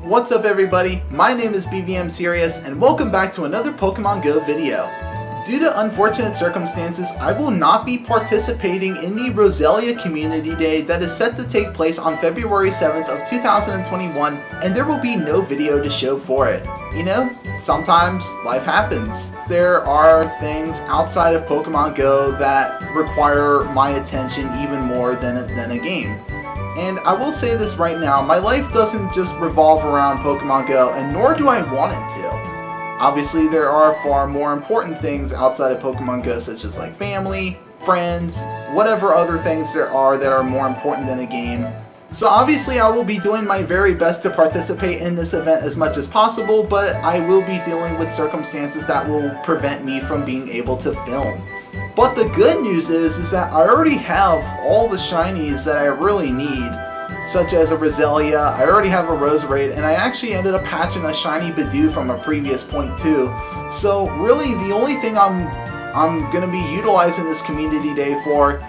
What's up everybody, my name is BVMSerious and welcome back to another Pokemon Go video. Due to unfortunate circumstances, I will not be participating in the Roselia Community Day that is set to take place on February 7th of 2021, and there will be no video to show for it. You know, sometimes life happens. There are things outside of Pokemon Go that require my attention even more than a game. And I will say this right now, my life doesn't just revolve around Pokemon Go, and nor do I want it to. Obviously, there are far more important things outside of Pokemon Go, such as like family, friends, whatever other things there are that are more important than a game. So obviously I will be doing my very best to participate in this event as much as possible, but I will be dealing with circumstances that will prevent me from being able to film. But the good news is that I already have all the shinies that I really need, such as a Roselia, I already have a Roserade, and I actually ended up hatching a shiny Bidoof from a previous point too. So really the only thing I'm going to be utilizing this community day for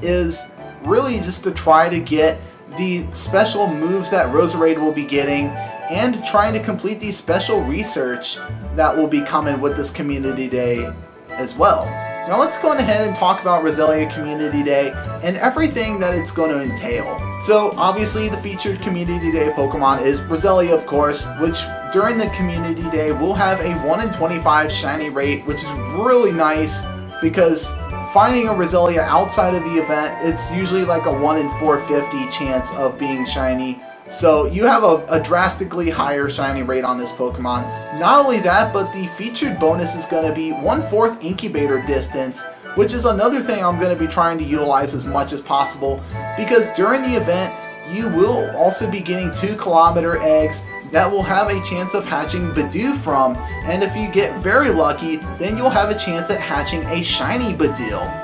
is really just to try to get the special moves that Roserade will be getting and trying to complete the special research that will be coming with this community day as well. Now let's go ahead and talk about Roselia Community Day and everything that it's going to entail. So obviously the featured Community Day Pokemon is Roselia, of course, which during the Community Day will have a 1 in 25 shiny rate, which is really nice because finding a Roselia outside of the event, it's usually like a 1 in 450 chance of being shiny. So you have a drastically higher shiny rate on this Pokemon. Not only that, but the featured bonus is going to be 1/4 incubator distance, which is another thing I'm going to be trying to utilize as much as possible, because during the event you will also be getting 2-kilometer eggs that will have a chance of hatching Bidoof from, and if you get very lucky, then you'll have a chance at hatching a shiny Bidoof.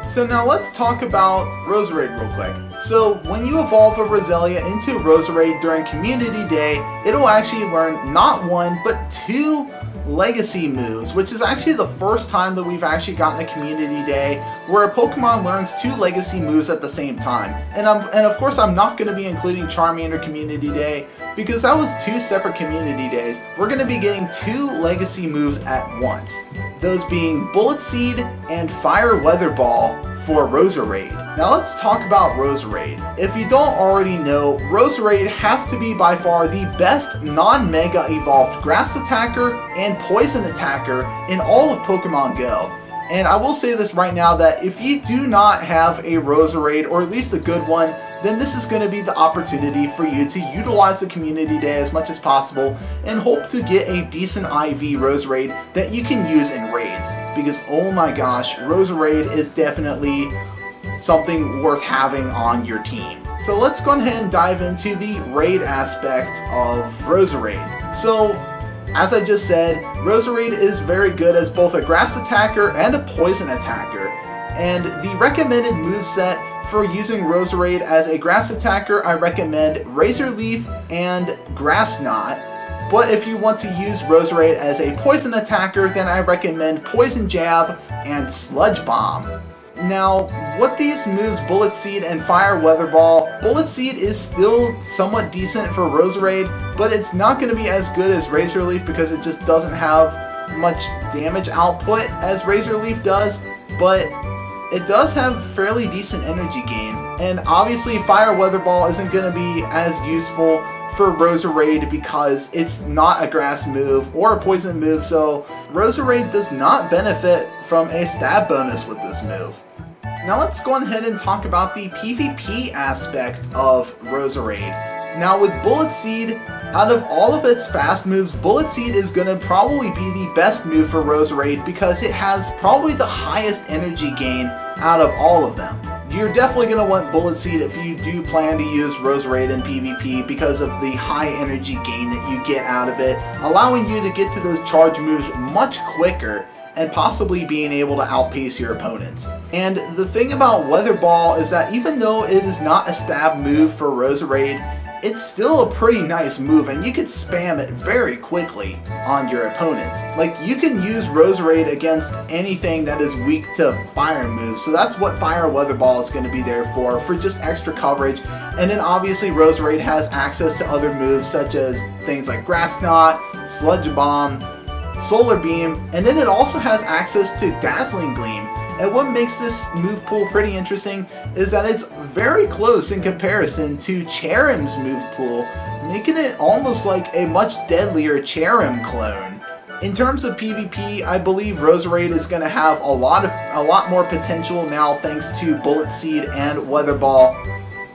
So now let's talk about Roserade real quick. So when you evolve a Roselia into Roserade during Community Day, it'll actually learn not 1, but 2 legacy moves, which is actually the first time that we've actually gotten a Community Day where a Pokemon learns 2 legacy moves at the same time. And of course I'm not going to be including Charmander Community Day because that was 2 separate Community Days. We're going to be getting 2 legacy moves at once. Those being Bullet Seed and Fire Weather Ball for Roserade. Now let's talk about Roserade. If you don't already know, Roserade has to be by far the best non-mega evolved grass attacker and poison attacker in all of Pokemon Go. And I will say this right now that if you do not have a Roserade, or at least a good one, then this is going to be the opportunity for you to utilize the Community Day as much as possible and hope to get a decent IV Roserade that you can use in raids. Because oh my gosh, Roserade is definitely something worth having on your team. So let's go ahead and dive into the raid aspect of Roserade. So as I just said, Roserade is very good as both a grass attacker and a poison attacker. And the recommended moveset for using Roserade as a grass attacker, I recommend Razor Leaf and Grass Knot. But if you want to use Roserade as a poison attacker, then I recommend Poison Jab and Sludge Bomb. Now, what these moves, Bullet Seed and Fire Weather Ball, Bullet Seed is still somewhat decent for Roserade, but it's not going to be as good as Razor Leaf because it just doesn't have much damage output as Razor Leaf does, but it does have fairly decent energy gain. And obviously Fire Weather Ball isn't going to be as useful for Roserade because it's not a grass move or a poison move, so Roserade does not benefit from a stab bonus with this move. Now let's go ahead and talk about the PvP aspect of Roserade. Now with Bullet Seed, out of all of its fast moves, Bullet Seed is going to probably be the best move for Roserade because it has probably the highest energy gain out of all of them. You're definitely going to want Bullet Seed if you do plan to use Roserade in PvP because of the high energy gain that you get out of it, allowing you to get to those charge moves much quicker and possibly being able to outpace your opponents. And the thing about Weather Ball is that even though it is not a stab move for Roserade, it's still a pretty nice move and you can spam it very quickly on your opponents. Like, you can use Roserade against anything that is weak to fire moves, so that's what Fire Weather Ball is going to be there for just extra coverage And then obviously Roserade has access to other moves such as things like Grass Knot, Sludge Bomb, Solar Beam, and then it also has access to Dazzling Gleam. And what makes this move pool pretty interesting is that it's very close in comparison to Cherrim's move pool, making it almost like a much deadlier Cherrim clone. In terms of PvP, I believe Roserade is going to have a lot more potential now thanks to Bullet Seed and Weather Ball.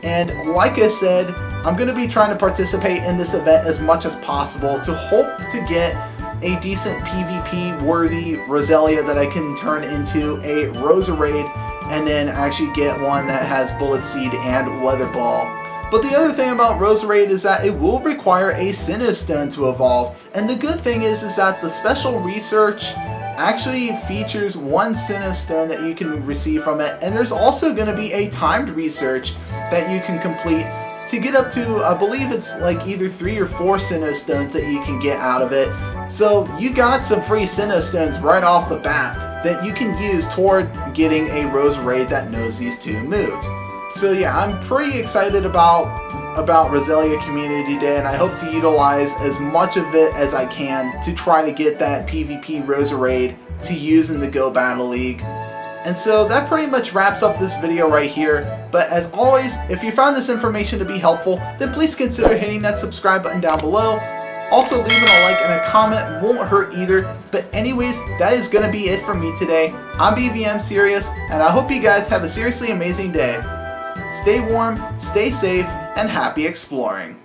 And like I said, I'm going to be trying to participate in this event as much as possible to hope to get a decent PvP worthy Roselia that I can turn into a Roserade and then actually get one that has Bullet Seed and Weather Ball. But the other thing about Roserade is that it will require a Sinnoh Stone to evolve, and the good thing is that the special research actually features one Sinnoh Stone that you can receive from it, and there's also going to be a timed research that you can complete to get up to, I believe it's like either 3 or 4 Sinnoh Stones that you can get out of it. So you got some free Sinnoh Stones right off the bat that you can use toward getting a Roserade that knows these 2 moves. So yeah, I'm pretty excited about Roselia Community Day, and I hope to utilize as much of it as I can to try to get that PvP Roserade to use in the Go Battle League. And so that pretty much wraps up this video right here. But as always, if you found this information to be helpful, then please consider hitting that subscribe button down below. Also, leaving a like and a comment won't hurt either. But anyways, that is going to be it for me today. I'm BVMSerious, and I hope you guys have a seriously amazing day. Stay warm, stay safe, and happy exploring.